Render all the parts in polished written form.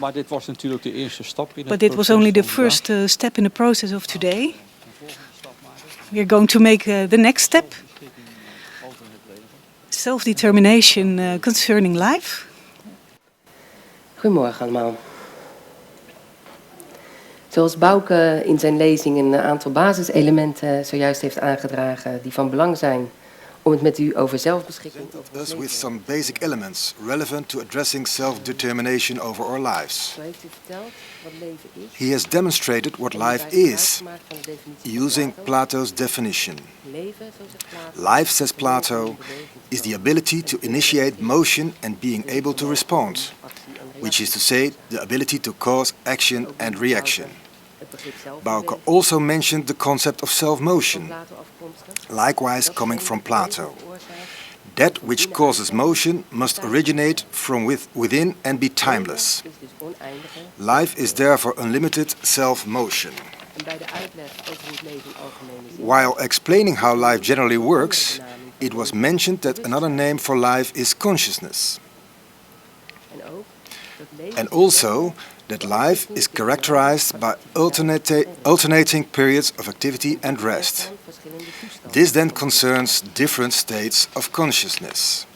Maar dit was natuurlijk de eerste stap in het But it was only the first step in the process of today. We are going to make the next step. Self-determination concerning life. Goedemorgen allemaal. Zoals Bouke in zijn lezing een aantal basiselementen zojuist heeft aangedragen die van belang zijn om het met u over zelfbeschikking te hebben. Us with some basic elements relevant to addressing self-determination over our lives. Zo heeft u verteld wat leven is. He has demonstrated what life is using Plato's definition. Leven, zo zegt Plato, Life, says Plato, is the ability to initiate motion and being able to respond, which is to say, the ability to cause action and reaction. Bouke also mentioned the concept of self-motion, likewise coming from Plato. That which causes motion must originate from within and be timeless. Life is therefore unlimited self-motion. While explaining how life generally works, it was mentioned that another name for life is consciousness. And also that life is characterized by alternating periods of activity and rest. This then concerns different states of consciousness.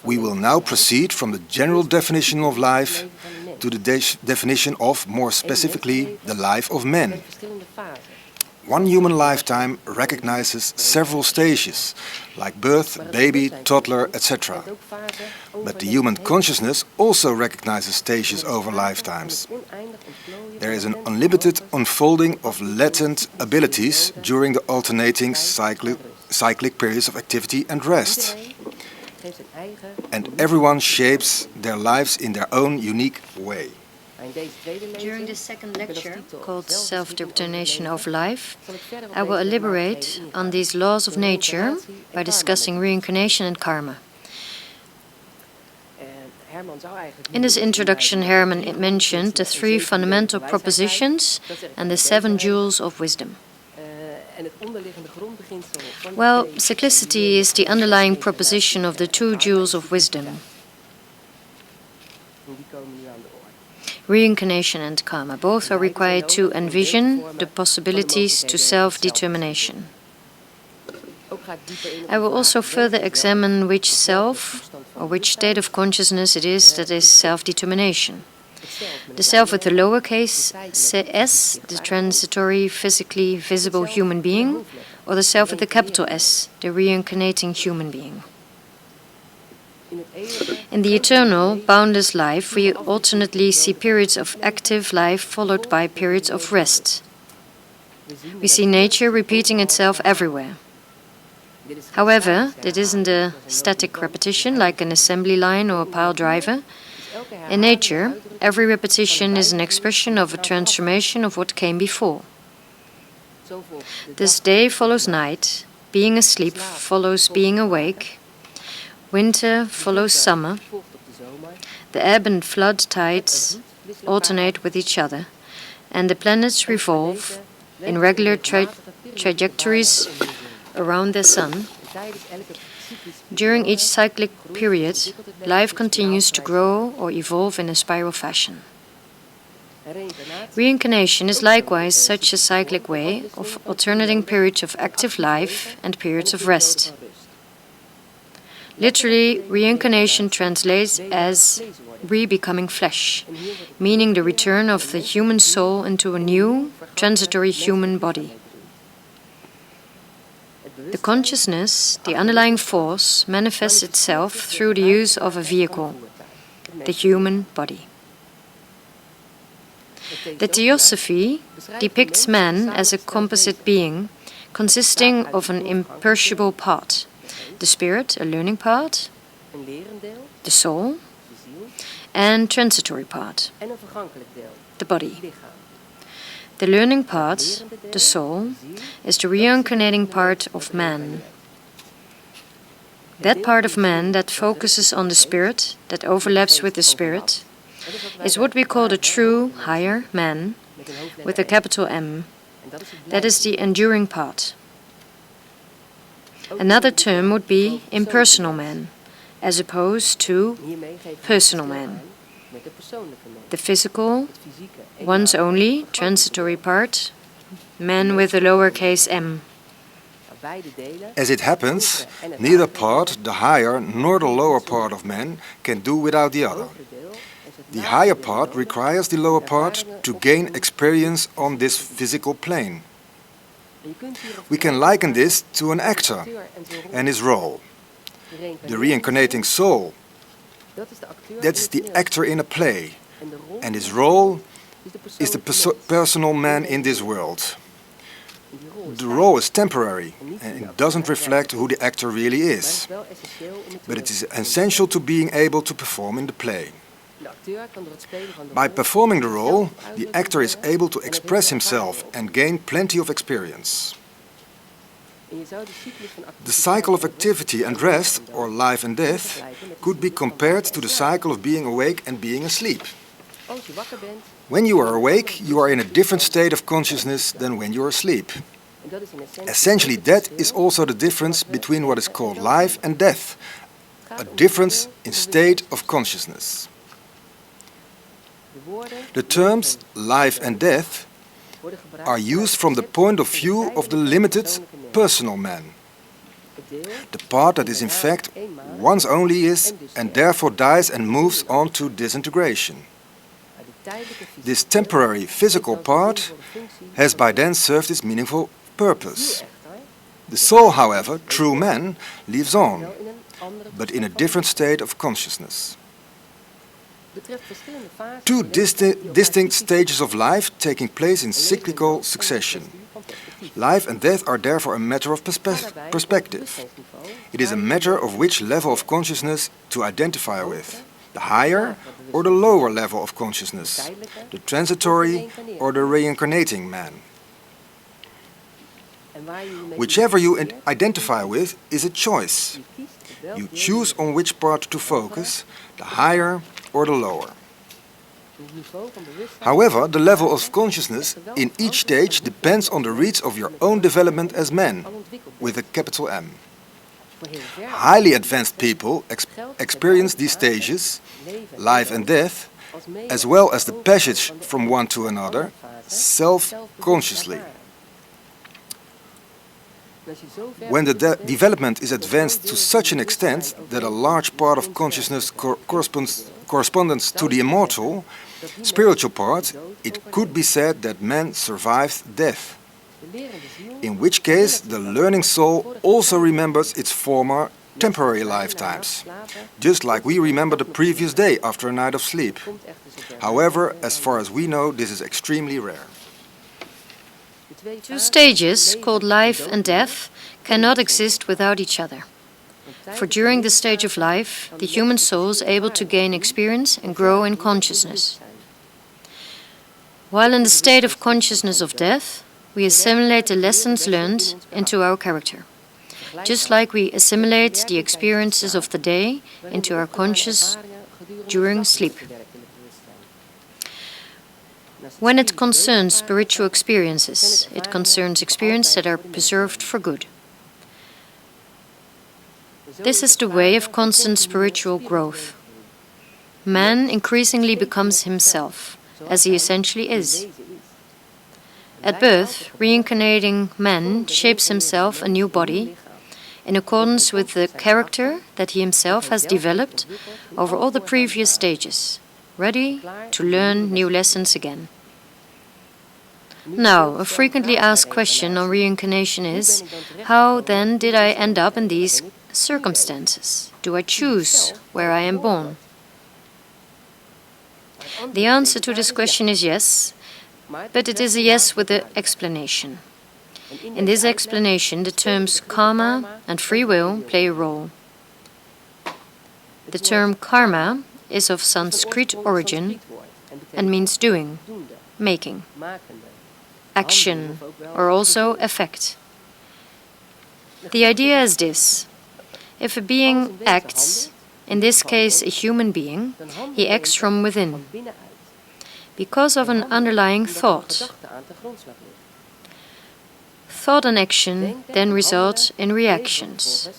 We will now proceed from the general definition of life to the definition of, more specifically, the life of men. One human lifetime recognizes several stages, like birth, baby, toddler, etc. But the human consciousness also recognizes stages over lifetimes. There is an unlimited unfolding of latent abilities during the alternating cyclic periods of activity and rest. And everyone shapes their lives in their own unique way. During the second lecture, called Self-Determination of Life, I will elaborate on these laws of nature by discussing reincarnation and karma. In this introduction, Herman mentioned the 3 fundamental propositions and the 7 jewels of wisdom. Well, cyclicity is the underlying proposition of the 2 jewels of wisdom. Reincarnation and karma, both are required to envision the possibilities to self-determination. I will also further examine which self, or which state of consciousness it is that is self-determination. The self with the lowercase s, the transitory, physically visible human being, or the self with the capital S, the reincarnating human being. In the eternal, boundless life, we alternately see periods of active life followed by periods of rest. We see nature repeating itself everywhere. However, it isn't a static repetition like an assembly line or a pile driver. In nature, every repetition is an expression of a transformation of what came before. This day follows night, being asleep follows being awake, winter follows summer, the ebb and flood tides alternate with each other, and the planets revolve in regular trajectories around their sun. During each cyclic period, life continues to grow or evolve in a spiral fashion. Reincarnation is likewise such a cyclic way of alternating periods of active life and periods of rest. Literally, reincarnation translates as re-becoming flesh, meaning the return of the human soul into a new, transitory human body. The consciousness, the underlying force, manifests itself through the use of a vehicle, the human body. The Theosophy depicts man as a composite being consisting of an imperishable part, the spirit, a learning part, the soul, and transitory part, the body. The learning part, the soul, is the reincarnating part of man. That part of man that focuses on the spirit, that overlaps with the spirit, is what we call the true, higher man, with a capital M. That is the enduring part. Another term would be impersonal man, as opposed to personal man. The physical, one's only, transitory part, man with a lowercase m. As it happens, neither part, the higher nor the lower part of man, can do without the other. The higher part requires the lower part to gain experience on this physical plane. We can liken this to an actor and his role. The reincarnating soul, that's the actor in a play, and his role is the personal man in this world. The role is temporary and it doesn't reflect who the actor really is, but it is essential to being able to perform in the play. By performing the role, the actor is able to express himself and gain plenty of experience. The cycle of activity and rest, or life and death, could be compared to the cycle of being awake and being asleep. When you are awake, you are in a different state of consciousness than when you are asleep. Essentially, that is also the difference between what is called life and death, a difference in state of consciousness. The terms life and death are used from the point of view of the limited personal man, the part that is in fact one's only is and therefore dies and moves on to disintegration. This temporary physical part has by then served its meaningful purpose. The soul, however, true man, lives on, but in a different state of consciousness. Two distinct stages of life taking place in cyclical succession. Life and death are therefore a matter of perspective. It is a matter of which level of consciousness to identify with, the higher or the lower level of consciousness, the transitory or the reincarnating man. Whichever you identify with is a choice. You choose on which part to focus, the higher or the lower. However, the level of consciousness in each stage depends on the reach of your own development as man, with a capital M. Highly advanced people experience these stages, life and death, as well as the passage from one to another, self-consciously. When the development is advanced to such an extent that a large part of consciousness corresponds to the immortal, spiritual part, it could be said that man survives death. In which case, the learning soul also remembers its former temporary lifetimes, just like we remember the previous day after a night of sleep. However, as far as we know, this is extremely rare. Two stages, called life and death, cannot exist without each other. For during the stage of life, the human soul is able to gain experience and grow in consciousness. While in the state of consciousness of death, we assimilate the lessons learned into our character, just like we assimilate the experiences of the day into our conscious during sleep. When it concerns spiritual experiences, it concerns experiences that are preserved for good. This is the way of constant spiritual growth. Man increasingly becomes himself, as he essentially is. At birth, reincarnating man shapes himself a new body in accordance with the character that he himself has developed over all the previous stages, ready to learn new lessons again. Now, a frequently asked question on reincarnation is, how then did I end up in these circumstances? Do I choose where I am born? The answer to this question is yes, but it is a yes with an explanation. In this explanation, the terms karma and free will play a role. The term karma is of Sanskrit origin and means doing, making, action, or also effect. The idea is this: if a being acts, in this case a human being, he acts from within, because of an underlying thought. Thought and action then result in reactions.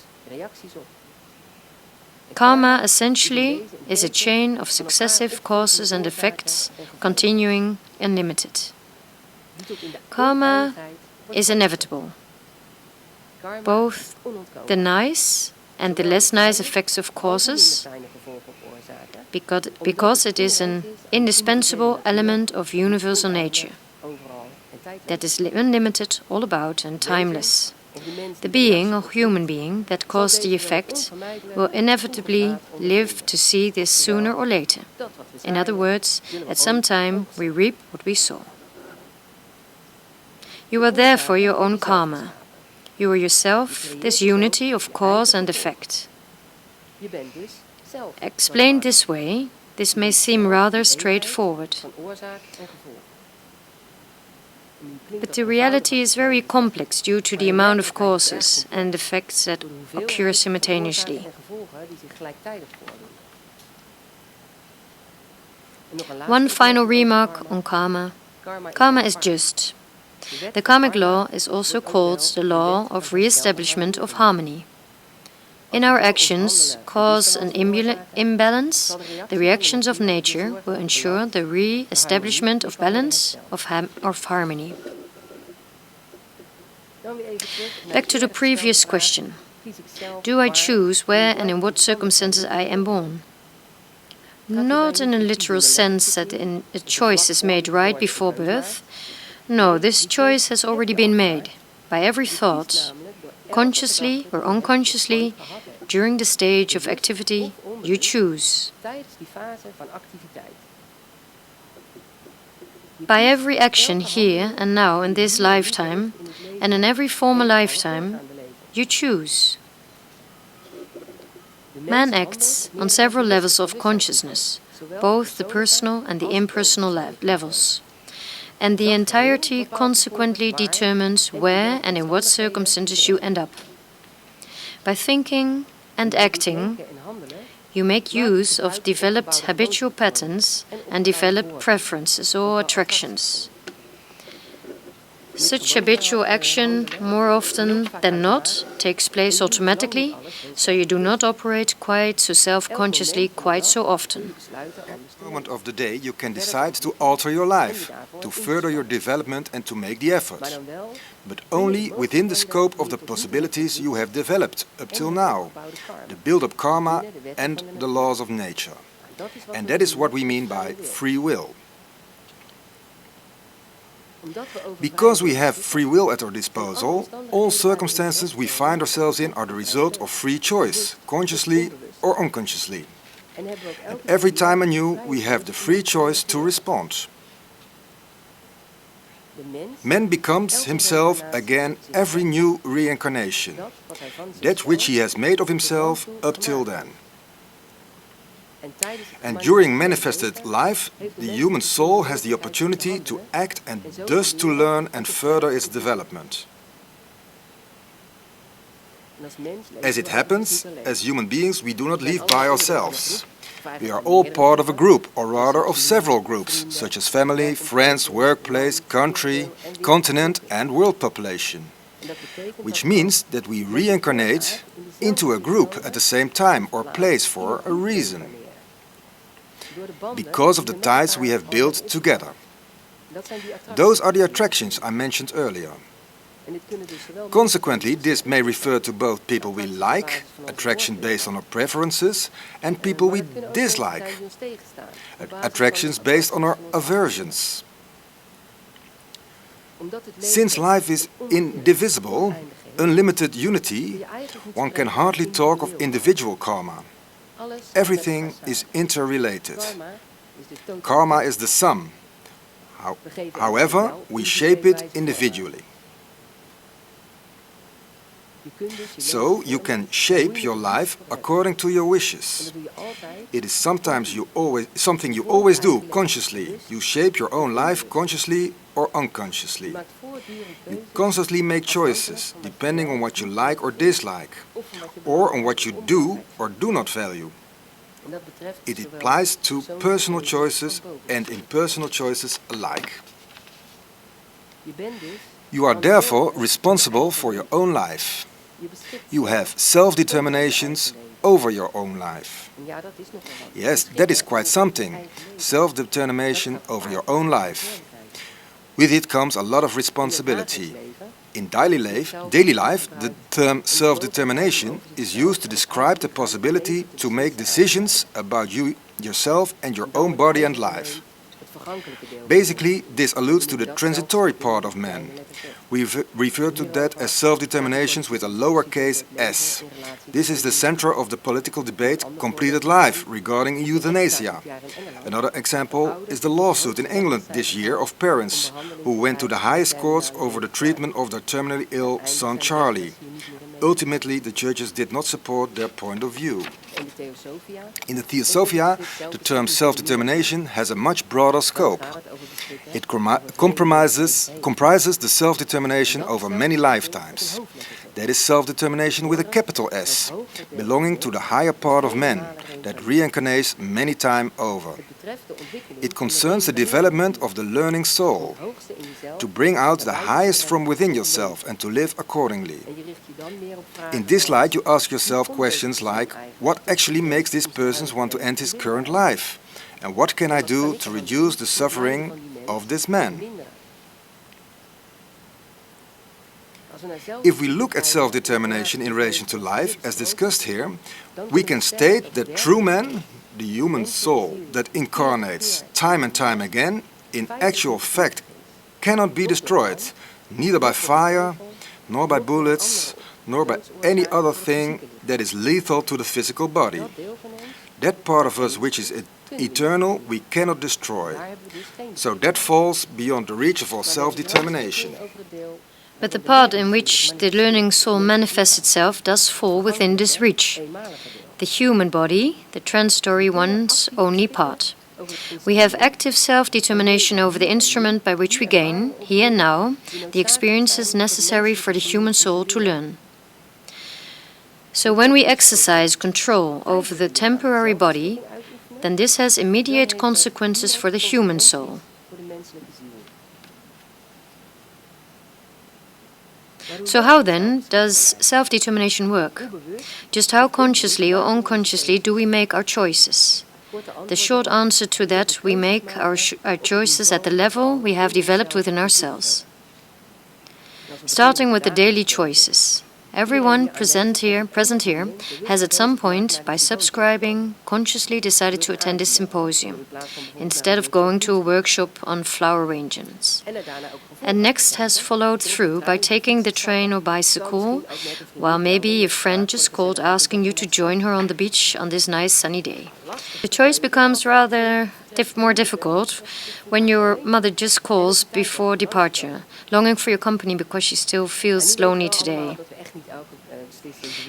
Karma essentially is a chain of successive causes and effects, continuing unlimited. Karma is inevitable. Both the nice and the less nice effects of causes, because it is an indispensable element of universal nature that is unlimited, all about, and timeless. The being or human being that caused the effect will inevitably live to see this sooner or later. In other words, at some time we reap what we sow. You are therefore your own karma. You are yourself this unity of cause and effect. Explained this way, this may seem rather straightforward. But the reality is very complex due to the amount of causes and effects that occur simultaneously. One final remark on karma. Karma is just. The karmic law is also called the law of re-establishment of harmony. In our actions cause an imbalance, the reactions of nature will ensure the re-establishment of balance, of harmony. Back to the previous question. Do I choose where and in what circumstances I am born? Not in a literal sense that a choice is made right before birth. No, this choice has already been made by every thought, consciously or unconsciously, during the stage of activity you choose. By every action here and now in this lifetime, and in every former lifetime, you choose. Man acts on several levels of consciousness, both the personal and the impersonal levels. And the entirety consequently determines where and in what circumstances you end up. By thinking and acting, you make use of developed habitual patterns and developed preferences or attractions. Such habitual action, more often than not, takes place automatically, so you do not operate quite so self-consciously quite so often. Moment of the day you can decide to alter your life, to further your development and to make the effort. But only within the scope of the possibilities you have developed up till now, the build-up karma and the laws of nature. And that is what we mean by free will. Because we have free will at our disposal, all circumstances we find ourselves in are the result of free choice, consciously or unconsciously. And every time anew we have the free choice to respond. Man becomes himself again every new reincarnation, that which he has made of himself up till then. And during manifested life, the human soul has the opportunity to act and thus to learn and further its development. As it happens, as human beings we do not live by ourselves. We are all part of a group, or rather of several groups, such as family, friends, workplace, country, continent and world population. Which means that we reincarnate into a group at the same time or place for a reason. Because of the ties we have built together. Those are the attractions I mentioned earlier. Consequently, this may refer to both people we like, attraction based on our preferences, and people we dislike, attractions based on our aversions. Since life is indivisible, unlimited unity, one can hardly talk of individual karma. Everything is interrelated. Karma is the sum. However, we shape it individually. So you can shape your life according to your wishes. It is something you always do consciously. You shape your own life consciously or unconsciously. You constantly make choices depending on what you like or dislike, or on what you do or do not value. It applies to personal choices and impersonal choices alike. You are therefore responsible for your own life. You have self-determinations over your own life. Yes, that is quite something. Self-determination over your own life. With it comes a lot of responsibility. In daily life, the term self-determination is used to describe the possibility to make decisions about yourself and your own body and life. Basically, this alludes to the transitory part of man. We refer to that as self-determinations with a lowercase s. This is the center of the political debate completed life regarding euthanasia. Another example is the lawsuit in England this year of parents who went to the highest courts over the treatment of their terminally ill son Charlie. Ultimately, the churches did not support their point of view. In the Theosophia, the term self-determination has a much broader scope. It comprises the self-determination over many lifetimes. That is self-determination with a capital S, belonging to the higher part of man, that reincarnates many times over. It concerns the development of the learning soul, to bring out the highest from within yourself and to live accordingly. In this light, you ask yourself questions like, what actually makes this person want to end his current life? And what can I do to reduce the suffering of this man? If we look at self-determination in relation to life, as discussed here, we can state that true man, the human soul that incarnates time and time again, in actual fact cannot be destroyed, neither by fire, nor by bullets, nor by any other thing that is lethal to the physical body. That part of us which is eternal we cannot destroy. So that falls beyond the reach of our self-determination. But the part in which the learning soul manifests itself does fall within this reach. The human body, the transitory one's only part. We have active self-determination over the instrument by which we gain, here and now, the experiences necessary for the human soul to learn. So when we exercise control over the temporary body, then this has immediate consequences for the human soul. So how then does self-determination work? Just how consciously or unconsciously do we make our choices? The short answer to that, we make our choices at the level we have developed within ourselves. Starting with the daily choices. Everyone present here has at some point, by subscribing, consciously decided to attend this symposium, instead of going to a workshop on flower arrangements. And next has followed through by taking the train or bicycle, while maybe a friend just called asking you to join her on the beach on this nice sunny day. The choice becomes rather more difficult when your mother just calls before departure, longing for your company because she still feels lonely today.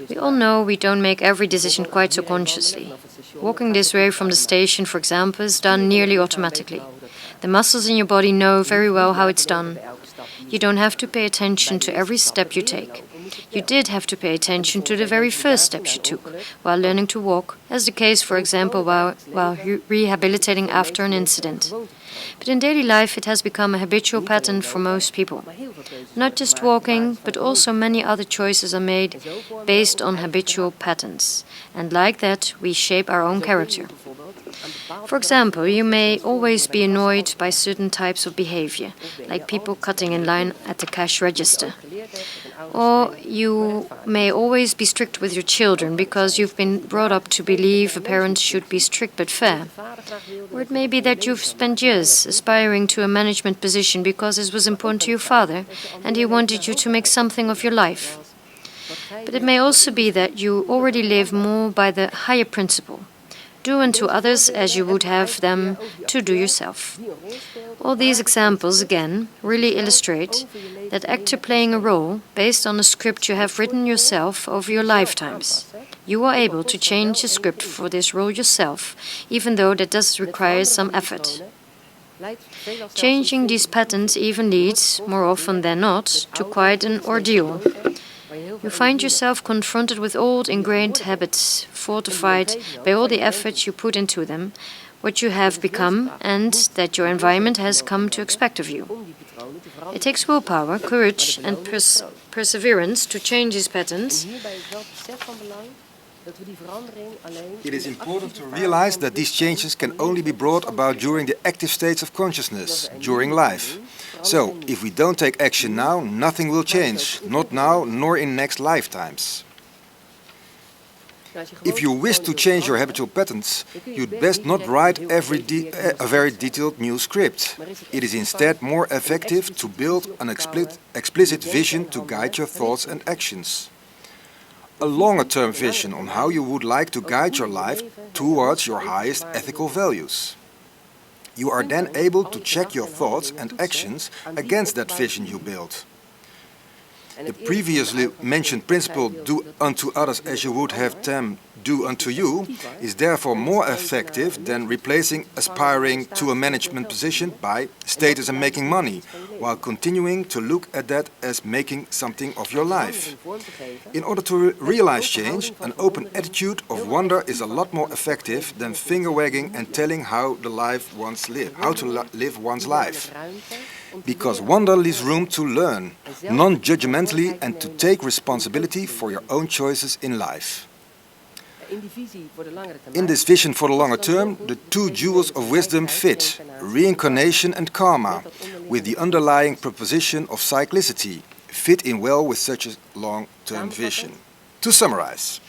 We all know we don't make every decision quite so consciously. Walking this way from the station, for example, is done nearly automatically. The muscles in your body know very well how it's done. You don't have to pay attention to every step you take. You did have to pay attention to the very first steps you took while learning to walk, as the case, for example, while rehabilitating after an incident. But in daily life it has become a habitual pattern for most people. Not just walking, but also many other choices are made based on habitual patterns, and like that we shape our own character. For example, you may always be annoyed by certain types of behavior, like people cutting in line at the cash register. Or you may always be strict with your children because you've been brought up to believe a parent should be strict but fair. Or it may be that you've spent years aspiring to a management position because it was important to your father and he wanted you to make something of your life. But it may also be that you already live more by the higher principle. Do unto others as you would have them to do yourself. All these examples, again, really illustrate that actor playing a role based on a script you have written yourself over your lifetimes. You are able to change the script for this role yourself, even though that does require some effort. Changing these patterns even leads, more often than not, to quite an ordeal. You find yourself confronted with old ingrained habits, fortified by all the effort you put into them, what you have become and that your environment has come to expect of you. It takes willpower, courage, and perseverance to change these patterns. It is important to realize that these changes can only be brought about during the active states of consciousness, during life. So, if we don't take action now, nothing will change, not now nor in next lifetimes. If you wish to change your habitual patterns, you'd best not write a very detailed new script. It is instead more effective to build an explicit vision to guide your thoughts and actions. A longer-term vision on how you would like to guide your life towards your highest ethical values. You are then able to check your thoughts and actions against that vision you built. The previously mentioned principle, do unto others as you would have them do unto you, is therefore more effective than replacing aspiring to a management position by status and making money, while continuing to look at that as making something of your life. In order to realize change, an open attitude of wonder is a lot more effective than finger-wagging and telling how to live one's life. Because wonder leaves room to learn, non-judgmentally, and to take responsibility for your own choices in life. In this vision for the longer term, the two jewels of wisdom fit, reincarnation and karma, with the underlying proposition of cyclicity, fit in well with such a long-term vision. To summarize,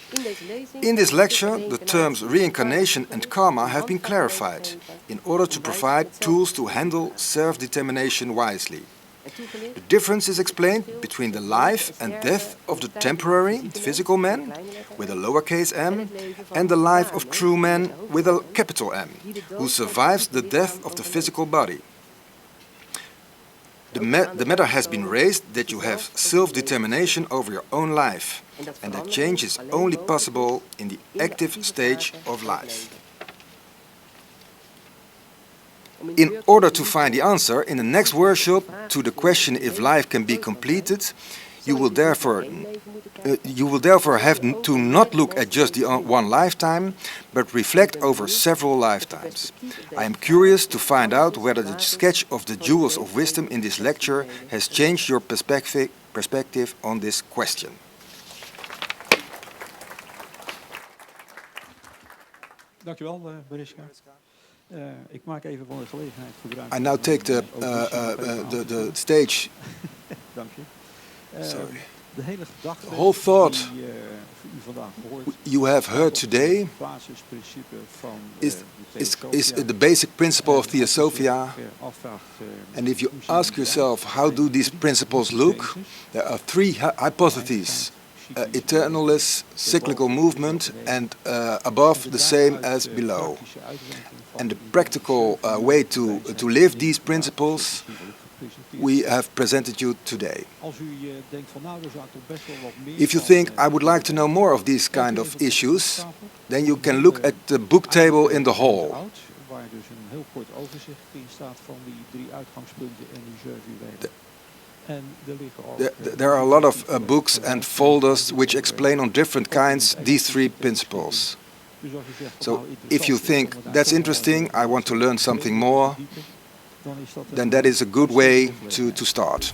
in this lecture, the terms reincarnation and karma have been clarified in order to provide tools to handle self-determination wisely. The difference is explained between the life and death of the temporary, physical man, with a lowercase m, and the life of true man with a capital M, who survives the death of the physical body. The matter has been raised that you have self-determination over your own life, and that change is only possible in the active stage of life. In order to find the answer in the next workshop to the question if life can be completed, you will therefore have to not look at just the one lifetime, but reflect over several lifetimes. I am curious to find out whether the sketch of the jewels of wisdom in this lecture has changed your perspective on this question. Dankjewel, Mariska. Ik maak even van de gelegenheid gebruik. I now take the stage. Dank je. Sorry. De hele gedachte The whole thought die u vandaag gehoord you have heard today basisprincipe van is the basic principle of Theosophia. And if you ask yourself, how do these principles look? There are three hypotheses. Eternalist, cyclical movement, and above the same as below. And the practical way to live these principles we have presented you today. If you think, I would like to know more of these kind of issues, then you can look at the book table in the hall. There are a lot of books and folders which explain on different kinds these three principles. So if you think that's interesting, I want to learn something more, then that is a good way to start.